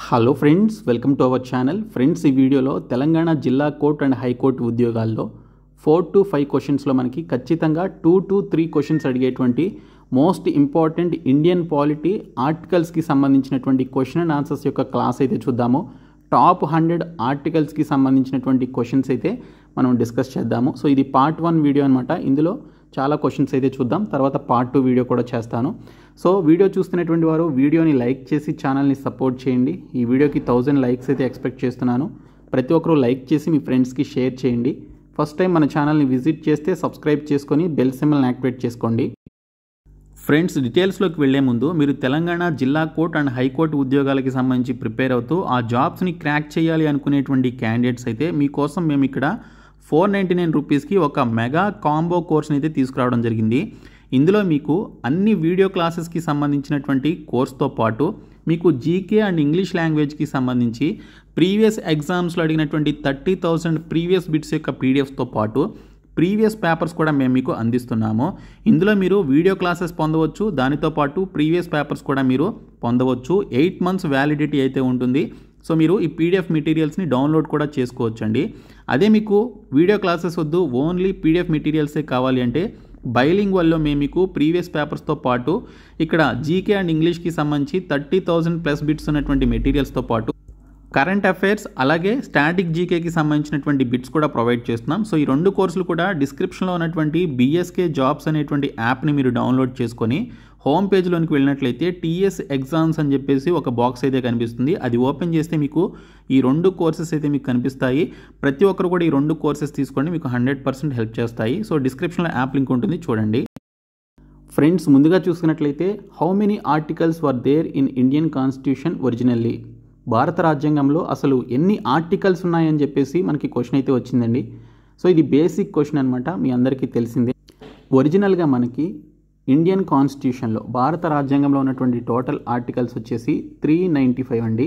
Hello friends, welcome to our channel. Friends, ఈ వీడియోలో తెలంగాణ జిల్లా కోర్టు అండ్ హైకోర్టు ఉద్యోగాల్లో 4 to 5 క్వశ్చన్స్లో మనకి ఖచ్చితంగా 2 to 3 క్వశ్చన్స్ అడిగేటువంటి మోస్ట్ ఇంపార్టెంట్ ఇండియన్ పాలిటీ ఆర్టికల్స్కి సంబంధించినటువంటి క్వశ్చన్ అండ్ ఆన్సర్స్ యొక్క క్లాస్ అయితే చూద్దాము. టాప్ 100 ఆర్టికల్స్కి సంబంధించినటువంటి క్వశ్చన్స్ అయితే మనం డిస్కస్ చేద్దాము. సో ఇది పార్ట్ 1 వీడియో అనమాట. ఇందులో చాలా క్వశ్చన్స్ అయితే చూద్దాం, తర్వాత పార్ట్ 2 వీడియో కూడా చేస్తాను. సో వీడియో చూస్తున్నటువంటి వారు వీడియోని లైక్ చేసి ఛానల్ని సపోర్ట్ చేయండి. ఈ వీడియోకి 1000 లైక్స్ అయితే ఎక్స్పెక్ట్ చేస్తున్నాను. ప్రతి ఒక్కరూ లైక్ చేసి మీ ఫ్రెండ్స్కి షేర్ చేయండి. ఫస్ట్ టైం మన ఛానల్ని విజిట్ చేస్తే సబ్స్క్రైబ్ చేసుకొని బెల్ సింబల్ని యాక్టివేట్ చేసుకోండి. ఫ్రెండ్స్, డీటెయిల్స్లోకి వెళ్లే ముందు మీరు తెలంగాణ జిల్లా కోర్టు అండ్ హైకోర్టు ఉద్యోగాలకి సంబంధించి ప్రిపేర్ అవుతూ ఆ జాబ్స్ని క్రాక్ చేయాలి అనుకునేటువంటి క్యాండిడేట్స్ అయితే మీకోసం మేము ఇక్కడ 499 రూపీస్కి ఒక మెగా కాంబో కోర్స్ని అయితే తీసుకురావడం జరిగింది. ఇందులో మీకు అన్ని వీడియో క్లాసెస్కి సంబంధించినటువంటి కోర్స్తో పాటు మీకు జీకే అండ్ ఇంగ్లీష్ లాంగ్వేజ్కి సంబంధించి ప్రీవియస్ ఎగ్జామ్స్లో అడిగినటువంటి 30,000 ప్రీవియస్ బిట్స్ యొక్క పీడిఎఫ్స్తో పాటు ప్రీవియస్ పేపర్స్ కూడా మేము మీకు అందిస్తున్నాము. ఇందులో మీరు వీడియో క్లాసెస్ పొందవచ్చు, దానితో పాటు ప్రీవియస్ పేపర్స్ కూడా మీరు పొందవచ్చు. 8 months వ్యాలిడిటీ అయితే ఉంటుంది. సో మీరు ఈ పీడిఎఫ్ మెటీరియల్స్ని డౌన్లోడ్ కూడా చేసుకోవచ్చండి. అదే మీకు వీడియో క్లాసెస్ వద్దు, ఓన్లీ పీడిఎఫ్ మెటీరియల్సే కావాలి అంటే బైలింగ్వల్లో మేము మీకు ప్రీవియస్ పేపర్స్తో పాటు ఇక్కడ జీకే అండ్ ఇంగ్లీష్కి సంబంధించి 30,000+ బిట్స్ ఉన్నటువంటి మెటీరియల్స్తో పాటు కరెంట్ అఫైర్స్ అలాగే స్టాటిక్ జీకేకి సంబంధించినటువంటి బిట్స్ కూడా ప్రొవైడ్ చేస్తున్నాం. సో ఈ 2 కోర్సులు కూడా డిస్క్రిప్షన్లో ఉన్నటువంటి బీఎస్కే జాబ్స్ అనేటువంటి యాప్ని మీరు డౌన్లోడ్ చేసుకొని హోమ్ పేజ్లోనికి వెళ్ళినట్లయితే టీఎస్ ఎగ్జామ్స్ అని చెప్పేసి ఒక బాక్స్ అయితే కనిపిస్తుంది. అది ఓపెన్ చేస్తే మీకు ఈ 2 కోర్సెస్ అయితే మీకు కనిపిస్తాయి. ప్రతి ఒక్కరు కూడా ఈ 2 కోర్సెస్ తీసుకోండి, మీకు 100% హెల్ప్ చేస్తాయి. సో డిస్క్రిప్షన్లో యాప్ లింక్ ఉంటుంది, చూడండి. ఫ్రెండ్స్, ముందుగా చూసుకున్నట్లయితే how many articles were there in Indian constitution originally? భారత రాజ్యాంగంలో అసలు ఎన్ని ఆర్టికల్స్ ఉన్నాయని చెప్పేసి మనకి క్వశ్చన్ అయితే వచ్చిందండి. సో ఇది బేసిక్ క్వశ్చన్ అనమాట, మీ అందరికీ తెలిసిందే. ఒరిజినల్గా మనకి ఇండియన్ కాన్స్టిట్యూషన్లో భారత రాజ్యాంగంలో ఉన్నటువంటి టోటల్ ఆర్టికల్స్ వచ్చేసి 395 అండి.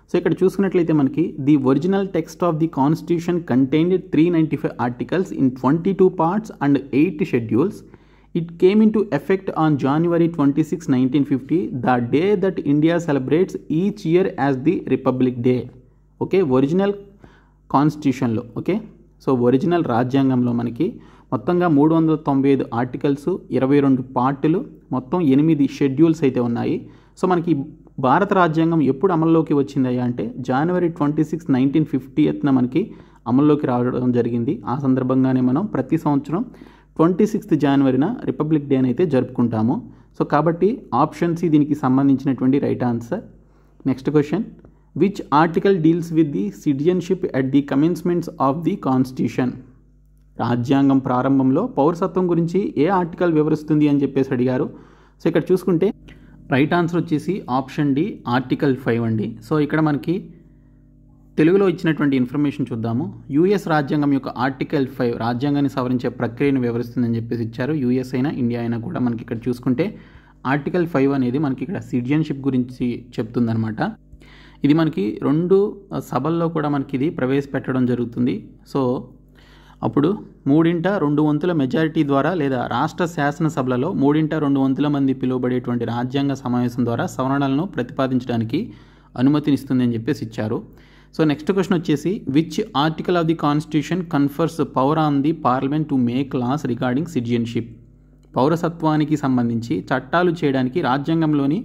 సో ఇక్కడ చూసుకున్నట్లయితే మనకి the original text of the constitution contained 395 articles in 22 parts and 8 schedules. It came into effect on January 26, 1950, the day that India celebrates each year as the Republic Day. Okay, original కాన్స్టిట్యూషన్లో, okay, so original రాజ్యాంగంలో మనకి మొత్తంగా 395 articles, 22 పార్టులు, మొత్తం 8 schedules అయితే ఉన్నాయి. So మనకి భారత రాజ్యాంగం ఎప్పుడు అమల్లోకి వచ్చిందయ్యా అంటే January 26, 1950 మనకి అమల్లోకి రావడం జరిగింది. ఆ సందర్భంగానే మనం ప్రతి సంవత్సరం 26th January రిపబ్లిక్ డే అయితే జరుపుకుంటాము. సో కాబట్టి ఆప్షన్ సి దీనికి సంబంధించినటువంటి right answer. Next question, which article deals with the citizenship at the commencements of the constitution? రాజ్యాంగం ప్రారంభంలో పౌరసత్వం గురించి ఏ ఆర్టికల్ వివరిస్తుంది అని చెప్పేసి అడిగారు. సో ఇక్కడ చూసుకుంటే రైట్ ఆన్సర్ వచ్చేసి ఆప్షన్ డి, ఆర్టికల్ 5 అండి. సో ఇక్కడ మనకి తెలుగులో ఇచ్చినటువంటి ఇన్ఫర్మేషన్ చూద్దాము. యూఎస్ రాజ్యాంగం యొక్క ఆర్టికల్ 5 రాజ్యాంగాన్ని సవరించే ప్రక్రియను వివరిస్తుందని చెప్పేసి ఇచ్చారు. యూఎస్ అయినా ఇండియా అయినా కూడా మనకి ఇక్కడ చూసుకుంటే ఆర్టికల్ 5 అనేది మనకి ఇక్కడ సిటిజన్షిప్ గురించి చెప్తుందనమాట. ఇది మనకి 2 సభల్లో కూడా మనకి ఇది ప్రవేశపెట్టడం జరుగుతుంది. సో అప్పుడు 3/2 మెజారిటీ ద్వారా లేదా రాష్ట్ర శాసనసభలలో 3/2 మంది పిలువబడేటువంటి రాజ్యాంగ సమావేశం ద్వారా సవరణలను ప్రతిపాదించడానికి అనుమతినిస్తుంది అని చెప్పేసి ఇచ్చారు. సో నెక్స్ట్ క్వశ్చన్ వచ్చేసి which article of the constitution confers power on the parliament to make laws regarding citizenship? పౌరసత్వానికి సంబంధించి చట్టాలు చేయడానికి రాజ్యాంగంలోని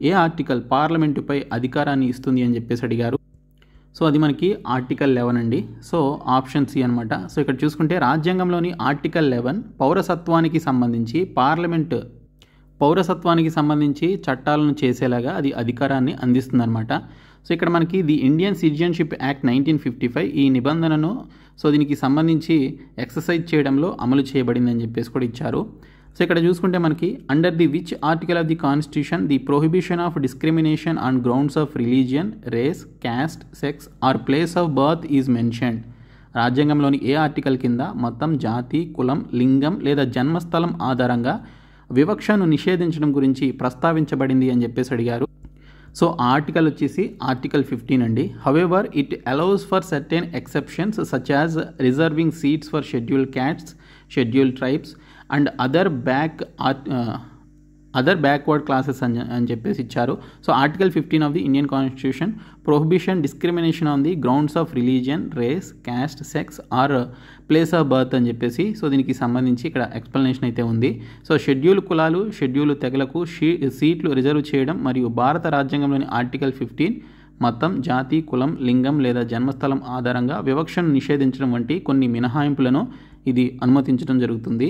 ఏ ఆర్టికల్ పార్లమెంటుపై అధికారాన్ని ఇస్తుంది అని చెప్పేసి అడిగారు. సో అది మనకి ఆర్టికల్ 11 అండి. సో ఆప్షన్ సి అనమాట. సో ఇక్కడ చూసుకుంటే రాజ్యాంగంలోని ఆర్టికల్ 11 పౌరసత్వానికి సంబంధించి చట్టాలను చేసేలాగా అది అధికారాన్ని అందిస్తుందన్నమాట. సో ఇక్కడ మనకి ది ఇండియన్ సిటిజన్షిప్ యాక్ట్ 1955 ఈ నిబంధనను సో దీనికి సంబంధించి ఎక్సర్సైజ్ చేయడంలో అమలు చేయబడిందని చెప్పేసి కూడా ఇచ్చారు. సో ఇక్కడ చూసుకుంటే మనకి under the which article of the constitution the prohibition of discrimination on grounds of religion, race, caste, sex or place of birth is mentioned? రాజ్యాంగంలోని ఏ ఆర్టికల్ కింద మతం, జాతి, కులం, లింగం లేదా జన్మస్థలం ఆధారంగా వివక్షను నిషేధించడం గురించి ప్రస్తావించబడింది అని చెప్పేసి అడిగారు. సో ఆర్టికల్ వచ్చేసి ఆర్టికల్ 15 అండి. However it allows for certain exceptions such as reserving seats for scheduled castes, scheduled tribes and other other backward classes అని చెప్పేసి ఇచ్చారు. So article 15 of the Indian constitution prohibition discrimination on the grounds of religion, race, caste, sex or place of birth అని చెప్పేసి so దీనికి సంబంధించి ఇక్కడ explanation అయితే ఉంది. సో షెడ్యూల్ కులాలు, షెడ్యూల్ తెగలకు సీట్లు రిజర్వ్ చేయడం మరియు భారత రాజ్యాంగంలోని ఆర్టికల్ 15 మతం, జాతి, కులం, లింగం లేదా జన్మస్థలం ఆధారంగా వివక్షను నిషేధించడం వంటి కొన్ని మినహాయింపులను ఇది అనుమతించడం జరుగుతుంది.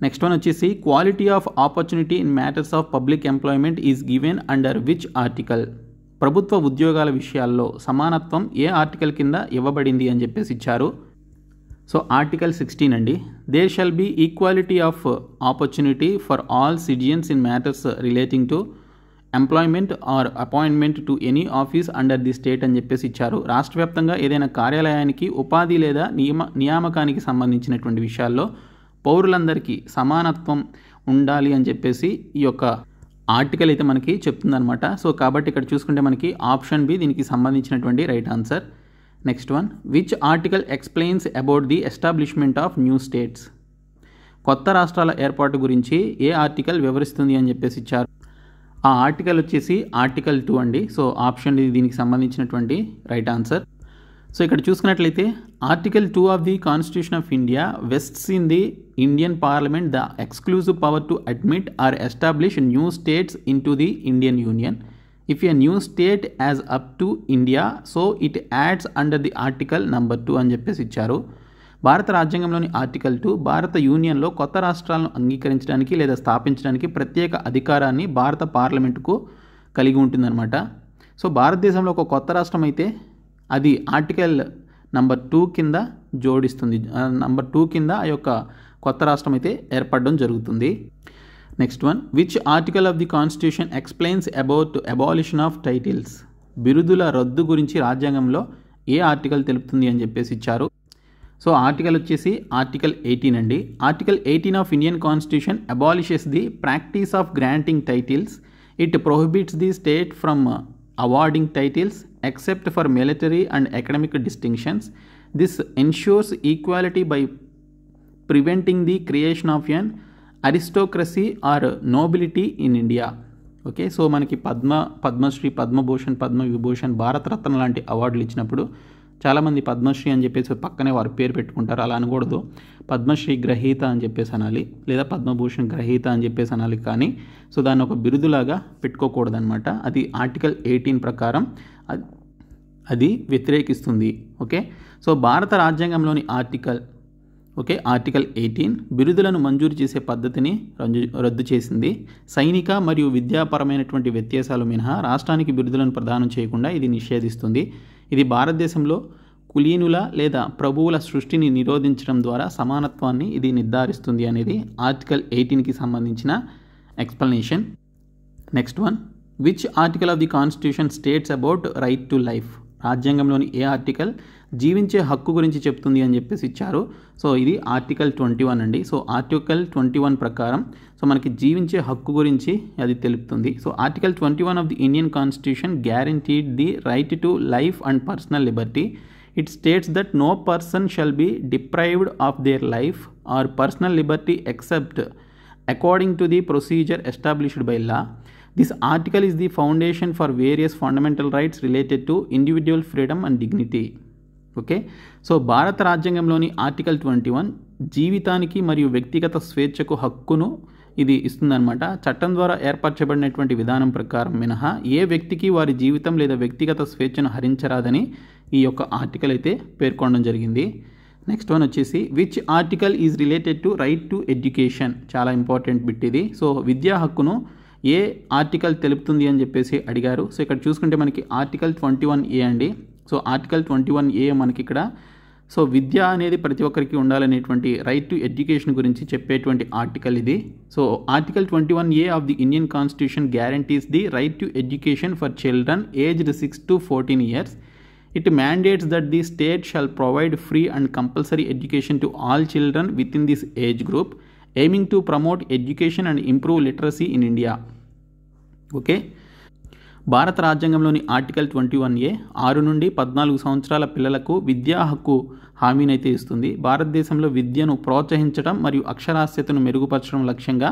నెక్స్ట్ వన్ వచ్చేసి quality of opportunity in matters of public employment is given under which article? ప్రభుత్వ ఉద్యోగాల విషయాల్లో సమానత్వం ఏ ఆర్టికల్ కింద ఇవ్వబడింది అని చెప్పేసి ఇచ్చారు. సో ఆర్టికల్ 16 అండి. There shall be equality of opportunity for all citizens in matters relating to employment or appointment to any office under the state అని చెప్పేసి ఇచ్చారు. రాష్ట్ర వ్యాప్తంగా ఏదైనా కార్యాలయానికి ఉపాధి లేదా నియామకానికి సంబంధించినటువంటి విషయాల్లో పౌరులందరికీ సమానత్వం ఉండాలి అని చెప్పేసి ఈ యొక్క ఆర్టికల్ అయితే మనకి చెప్తుందనమాట. సో కాబట్టి ఇక్కడ చూసుకుంటే మనకి ఆప్షన్ బి దీనికి సంబంధించినటువంటి right answer. Next one, which article explains about the establishment of new states? కొత్త రాష్ట్రాల ఏర్పాటు గురించి ఏ ఆర్టికల్ వివరిస్తుంది అని చెప్పేసి ఇచ్చారు. ఆ ఆర్టికల్ వచ్చేసి ఆర్టికల్ 2 అండి. సో ఆప్షన్ దీనికి సంబంధించినటువంటి రైట్ ఆన్సర్. సో ఇక్కడ చూసుకున్నట్లయితే article 2 of the constitution of India vests in the Indian parliament the exclusive power to admit or establish new states into the Indian union. If a new state as up to India so it adds under the article number 2 అని చెప్పేసి ఇచ్చారు. భారత రాజ్యాంగంలోని article 2 భారత యూనియన్లో కొత్త రాష్ట్రాలను అంగీకరించడానికి లేదా స్థాపించడానికి ప్రత్యేక అధికారాన్ని భారత పార్లమెంటుకు కలిగి ఉంటుందన్నమాట. సో భారతదేశంలో ఒక కొత్త రాష్ట్రం అయితే అది ఆర్టికల్ నెంబర్ 2 కింద జోడిస్తుంది. నెంబర్ 2 కింద ఆ యొక్క కొత్త రాష్ట్రం అయితే ఏర్పడడం జరుగుతుంది. Next one, which article of the constitution explains about abolition of titles? బిరుదుల రద్దు గురించి రాజ్యాంగంలో ఏ ఆర్టికల్ తెలుపుతుంది అని చెప్పేసి ఇచ్చారు. సో ఆర్టికల్ వచ్చేసి ఆర్టికల్ 18 అండి. Article 18 of Indian constitution అబాలిషెస్ the practice of granting titles. It prohibits the state from awarding titles except for military and academic distinctions. This ensures equality by preventing the creation of an aristocracy or nobility in India. Okay, so మనకి పద్మశ్రీ, పద్మభూషణ్, పద్మవిభూషణ్, భారతరత్న లాంటి అవార్డులు ఇచ్చినప్పుడు చాలామంది పద్మశ్రీ అని చెప్పేసి పక్కనే వారి పేరు పెట్టుకుంటారు. అలా అనకూడదు. పద్మశ్రీ గ్రహీత అని చెప్పేసి అనాలి, లేదా పద్మభూషణ్ గ్రహీత అని చెప్పేసి అనాలి. కానీ సో దాన్ని ఒక బిరుదులాగా పెట్టుకోకూడదనమాట. అది ఆర్టికల్ 18 ప్రకారం అది వ్యతిరేకిస్తుంది. ఓకే, సో భారత రాజ్యాంగంలోని ఆర్టికల్ 18 బిరుదులను మంజూరు చేసే పద్ధతిని రద్దు చేసింది. సైనిక మరియు విద్యాపరమైనటువంటి వ్యత్యాసాలు మినహా రాష్ట్రానికి బిరుదులను ప్రదానం చేయకుండా ఇది నిషేధిస్తుంది. ఇది భారతదేశంలో కులీనుల లేదా ప్రభువుల సృష్టిని నిరోధించడం ద్వారా సమానత్వాన్ని ఇది నిర్ధారిస్తుంది అనేది ఆర్టికల్ 18కి సంబంధించిన explanation. Next one, which article of the constitution states about right to life? రాజ్యాంగంలోని ఏ ఆర్టికల్ జీవించే హక్కు గురించి చెప్తుంది అని చెప్పేసి ఇచ్చారు. సో ఇది ఆర్టికల్ 21 అండి. సో ఆర్టికల్ 21 ప్రకారం సో మనకి జీవించే హక్కు గురించి అది తెలుపుతుంది. So article 21 of the Indian constitution guaranteed the right to life and personal liberty. It states that no person shall be deprived of their life or personal liberty except according to the procedure established by law. This article is the foundation for various fundamental rights related to individual freedom and dignity. Okay, so భారత రాజ్యాంగంలోని article 21 జీవితానికి మరియు వ్యక్తిగత స్వేచ్ఛకు హక్కును ఇది ఇస్తుందన్నమాట. చట్టం ద్వారా ఏర్పరచబడినటువంటి విధానం ప్రకారం మినహా ఏ వ్యక్తికి వారి జీవితం లేదా వ్యక్తిగత స్వేచ్ఛను హరించరాదని ఈ యొక్క ఆర్టికల్ అయితే పేర్కొనడం జరిగింది. నెక్స్ట్ వన్ వచ్చేసి which article is related to right to education? చాలా ఇంపార్టెంట్ బిట్ ఇది. సో విద్యా హక్కును ఏ ఆర్టికల్ తెలుపుతుంది అని చెప్పేసి అడిగారు. సో ఇక్కడ చూసుకుంటే మనకి ఆర్టికల్ 21A అండి. సో ఆర్టికల్ 21A మనకి ఇక్కడ సో విద్య అనేది ప్రతి ఒక్కరికి ఉండాలనేటువంటి రైట్ టు ఎడ్యుకేషన్ గురించి చెప్పేటువంటి ఆర్టికల్ ఇది. So article 21A of the Indian constitution guarantees the right to education for children aged 6 to 14 years. It mandates that the state shall provide free and compulsory education to all children within this age group, aiming to promote education and improve literacy in India. Okay, భారత రాజ్యాంగంలోని article 21A 6 నుండి 14 సంవత్సరాల పిల్లలకు విద్యా హక్కు హామీనైతే ఇస్తుంది. భారతదేశంలో విద్యను ప్రోత్సహించడం మరియు అక్షరాస్యతను మెరుగుపరచడం లక్ష్యంగా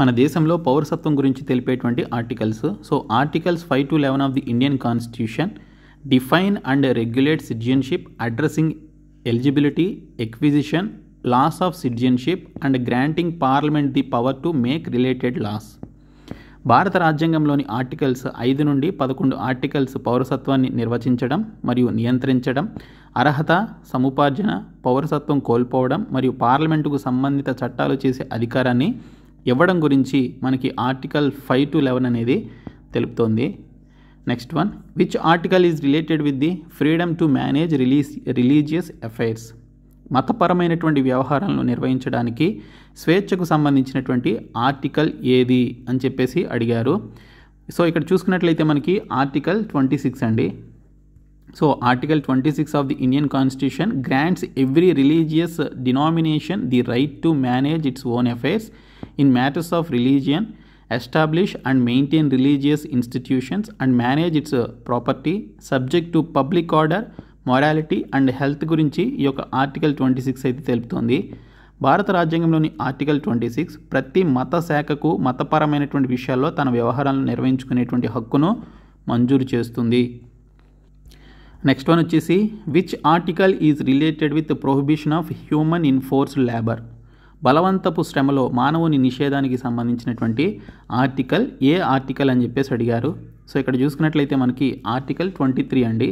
మన దేశంలో పౌరసత్వం గురించి తెలిపేటువంటి articles. So articles 5 to 11 of the Indian constitution define and regulate citizenship, addressing eligibility, acquisition, loss of citizenship and granting parliament the power to make related laws. భారత రాజ్యాంగంలోని ఆర్టికల్స్ 5 నుండి 11 ఆర్టికల్స్ పౌరసత్వాన్ని నిర్వచించడం మరియు నియంత్రించడం, అర్హత, సముపార్జన, పౌరసత్వం కోల్పోవడం మరియు పార్లమెంటుకు సంబంధిత చట్టాలు చేసే అధికారాన్ని ఇవ్వడం గురించి మనకి ఆర్టికల్ 5 to 11 అనేది తెలుపుతోంది. Next one, which article is related with the freedom to manage religious affairs. మతపరమైనటువంటి వ్యవహారాలను నిర్వహించడానికి స్వేచ్ఛకు సంబంధించినటువంటి ఆర్టికల్ ఏది అని చెప్పేసి అడిగారు. సో ఇక్కడ చూసుకున్నట్లయితే మనకి ఆర్టికల్ 26 అండి. So article 26 of the Indian constitution grants every religious denomination the right to manage its own affairs in matters of religion, establish and maintain religious institutions and manage it's property subject to public order, morality and health గురించి ఈ యొక్క article 26 అయితే తెలుపుతోంది. భారత రాజ్యాంగంలోని article 26 ప్రతి మత శాఖకు మతపరమైనటువంటి విషయాల్లో తన వ్యవహారాలను నిర్వహించుకునేటువంటి హక్కును మంజూరు చేస్తుంది. నెక్స్ట్ వన్ వచ్చేసి which article is related with prohibition of human enforced labour. బలవంతపు శ్రమలో మానవుని నిషేధానికి సంబంధించినటువంటి ఆర్టికల్ ఏ ఆర్టికల్ అని చెప్పేసి అడిగారు. సో ఇక్కడ చూసుకున్నట్లయితే మనకి ఆర్టికల్ 23 అండి.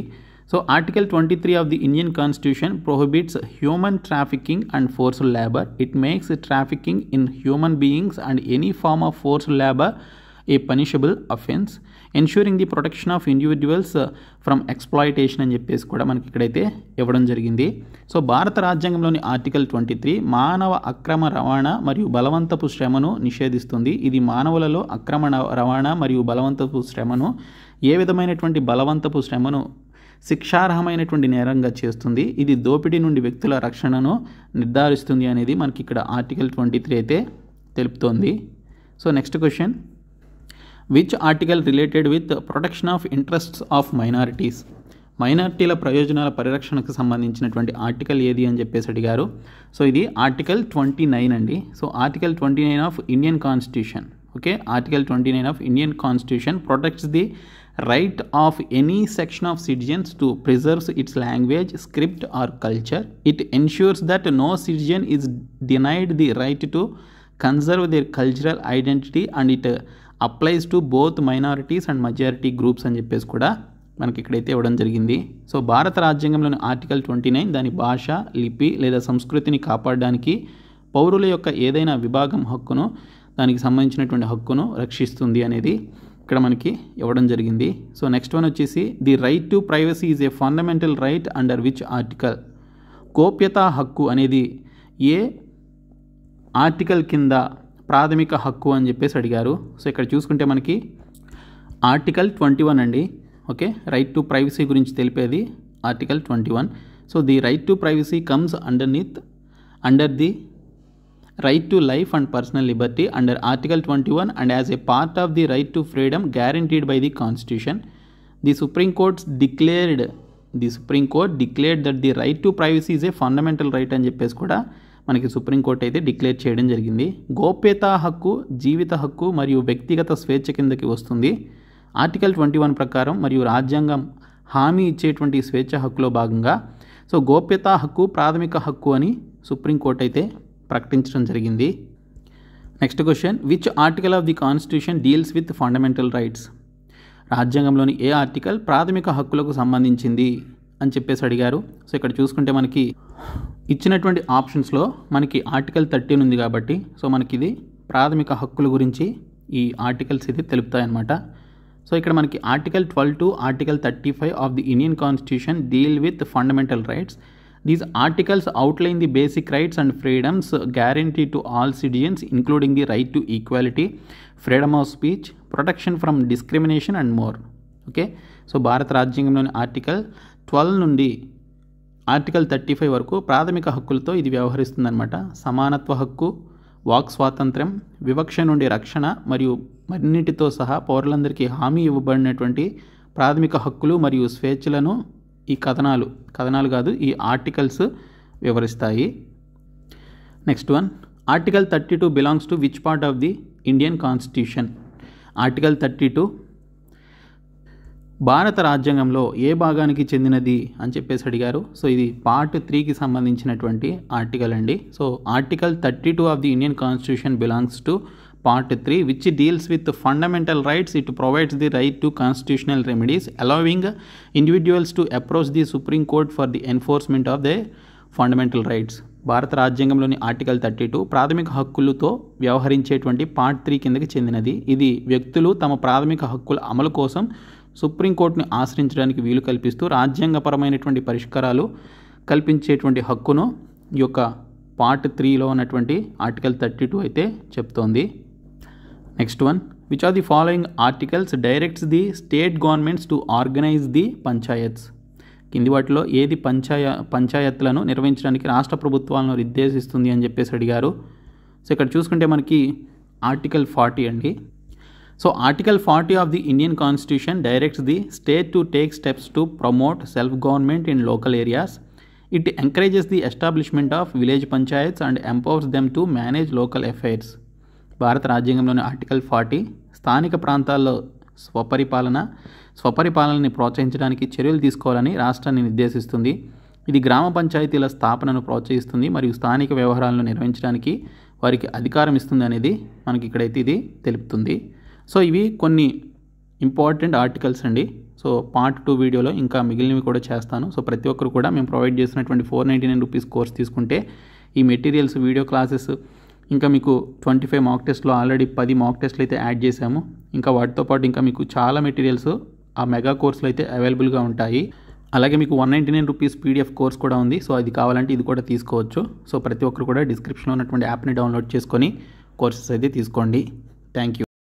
So article 23 of the Indian constitution prohibits human trafficking and forced labour. It makes trafficking in human beings and any form of forced labour a punishable offence, ensuring the protection of individuals from exploitation అని చెప్పేసి కూడా మనకి ఇక్కడైతే ఇవ్వడం జరిగింది. So భారత రాజ్యాంగంలోని article 23 మానవ అక్రమ రవాణా మరియు బలవంతపు శ్రమను నిషేధిస్తుంది. ఇది మానవులలో అక్రమ రవాణా మరియు బలవంతపు శ్రమను, ఏ విధమైనటువంటి బలవంతపు శ్రమను శిక్షార్హమైనటువంటి నేరంగా చేస్తుంది. ఇది దోపిడీ నుండి వ్యక్తుల రక్షణను నిర్ధారిస్తుంది అనేది మనకి ఇక్కడ ఆర్టికల్ 23 అయితే తెలుపుతోంది. So next question, which article related with protection of interests of minorities. మైనారిటీల ప్రయోజనాల పరిరక్షణకు సంబంధించినటువంటి ఆర్టికల్ ఏది అని చెప్పేసి అడిగారు. సో ఇది ఆర్టికల్ 29 అండి. So article 29 of Indian constitution, okay, article 29 of Indian constitution protects the right of any section of citizens to preserve its language, script or culture. It ensures that no citizen is denied the right to conserve their cultural identity and it applies to both minorities and majority groups అని చెప్పేసి కూడా మనకి ఇక్కడైతే ఇవ్వడం జరిగింది. So భారత రాజ్యాంగంలోని article 29 దాని భాష, లిపి లేదా సంస్కృతిని కాపాడడానికి పౌరుల యొక్క ఏదైనా విభాగం హక్కును, దానికి సంబంధించినటువంటి హక్కును రక్షిస్తుంది అనేది ఇక్కడ మనకి ఇవ్వడం జరిగింది. సో నెక్స్ట్ వన్ వచ్చేసి the right to privacy is a fundamental right under which article. గోప్యతా హక్కు అనేది ఏ ఆర్టికల్ కింద ప్రాథమిక హక్కు అని చెప్పేసి అడిగారు. సో ఇక్కడ చూసుకుంటే మనకి ఆర్టికల్ 21 అండి. ఓకే, రైట్ టు ప్రైవసీ గురించి తెలిపేది article 21. So the right to privacy comes under the right to life and personal liberty under Article 21 and as a part of the right to freedom guaranteed by the Constitution. The Supreme Court declared that the right to privacy is a fundamental right అని చెప్పేసి కూడా మనకి supreme court అయితే declare చేయడం జరిగింది. గోప్యతా హక్కు, జీవిత హక్కు మరియు వ్యక్తిగత స్వేచ్ఛ కిందకి వస్తుంది. ఆర్టికల్ 21 ప్రకారం మరియు రాజ్యాంగం హామీ ఇచ్చేటువంటి స్వేచ్ఛ హక్కులో భాగంగా సో గోప్యతా హక్కు ప్రాథమిక హక్కు అని సుప్రీంకోర్టు అయితే ప్రకటించడం జరిగింది. Next question, which article of the constitution deals with fundamental rights. రాజ్యాంగంలోని ఏ ఆర్టికల్ ప్రాథమిక హక్కులకు సంబంధించింది అని చెప్పేసి అడిగారు. సో ఇక్కడ చూసుకుంటే మనకి ఇచ్చినటువంటి ఆప్షన్స్లో మనకి ఆర్టికల్ 13 ఉంది కాబట్టి సో మనకి ఇది ప్రాథమిక హక్కుల గురించి ఈ ఆర్టికల్స్ ఇది తెలుపుతాయన్నమాట. సో ఇక్కడ మనకి article 12 to article 35 of the Indian constitution deal with fundamental rights. These articles outline the basic rights and freedoms guaranteed to all citizens, including the right to equality, freedom of speech, protection from discrimination and more. Okay, so భారత రాజ్యాంగంలోని article 12 నుండి article 35 వరకు ప్రాథమిక హక్కులతో ఇది వ్యవహరిస్తుందన్నమాట. సమానత్వ హక్కు, walk స్వాతంత్ర్యం, వివక్ష నుండి రక్షణ మరియు మరిన్నిటితో సహా పౌరులందరికీ హామీ ఇవ్వబడినటువంటి ప్రాథమిక హక్కులు మరియు స్వేచ్ఛలను ఈ కథనాలు కాదు ఈ ఆర్టికల్స్ వివరిస్తాయి. Next one, article 32 belongs to which part of the Indian constitution. Article 32 భారత రాజ్యాంగంలో ఏ భాగానికి చెందినది అని చెప్పేసి అడిగారు. సో ఇది పార్ట్ 3కి సంబంధించినటువంటి ఆర్టికల్ అండి. So article 32 of the Indian constitution belongs to part 3 which deals with fundamental rights. It provides the right to constitutional remedies allowing individuals to approach the supreme court for the enforcement of the fundamental rights. భారత రాజ్యాంగంలోని article 32 ప్రాథమిక హక్కులతో వ్యవహరించేటువంటి part 3 కిందకి చెందినది. ఇది వ్యక్తులు తమ ప్రాథమిక హక్కుల అమలు కోసం సుప్రీంకోర్టుని ఆశ్రయించడానికి వీలు కల్పిస్తూ రాజ్యాంగపరమైనటువంటి పరిష్కారాలు కల్పించేటువంటి హక్కును ఈ యొక్క పార్ట్ 3లో ఉన్నటువంటి ఆర్టికల్ 32 అయితే చెప్తోంది. Next one, which are the following articles directs the state governments to organise the panchayats. కింది వాటిలో ఏది పంచాయత్లను నిర్వహించడానికి రాష్ట్ర ప్రభుత్వాలను నిర్దేశిస్తుంది అని చెప్పేసి అడిగారు. సో ఇక్కడ చూసుకుంటే మనకి ఆర్టికల్ 40 అండి. So article 40 of the Indian constitution directs the state to take steps to promote self government in local areas. It encourages the establishment of village panchayats and empowers them to manage local affairs. భారత రాజ్యాంగంలోని article 40 స్థానిక ప్రాంతాల్లో స్వపరిపాలనని ప్రోత్సహించడానికి చర్యలు తీసుకోవాలని రాష్ట్రాన్ని నిర్దేశిస్తుంది. ఇది గ్రామ పంచాయతీల స్థాపనను ప్రోత్సహిస్తుంది మరియు స్థానిక వ్యవహారాలను నిర్వహించడానికి వారికి అధికారం ఇస్తుంది అనేది మనకి ఇక్కడైతే ఇది తెలుపుతుంది. సో ఇవి కొన్ని ఇంపార్టెంట్ ఆర్టికల్స్ అండి. సో పార్ట్ 2 వీడియోలో ఇంకా మిగిలినవి కూడా చేస్తాను. సో ప్రతి ఒక్కరు కూడా మేము ప్రొవైడ్ చేసినటువంటి 499 రూపీస్ కోర్స్ తీసుకుంటే ఈ మెటీరియల్స్, వీడియో క్లాసెస్, ఇంకా మీకు 25 మాక్ టెస్ట్లో ఆల్రెడీ 10 మాక్ టెస్ట్లు అయితే యాడ్ చేశాము. ఇంకా వాటితో పాటు ఇంకా మీకు చాలా మెటీరియల్స్ ఆ మెగా కోర్సులో అయితే అవైలబుల్గా ఉంటాయి. అలాగే మీకు 199 రూపీస్ పీడిఎఫ్ కోర్స్ కూడా ఉంది. సో అది కావాలంటే ఇది కూడా తీసుకోవచ్చు. సో ప్రతి ఒక్కరు కూడా డిస్క్రిప్షన్లో ఉన్నటువంటి యాప్ని డౌన్లోడ్ చేసుకొని కోర్సెస్ అయితే తీసుకోండి. Thank you.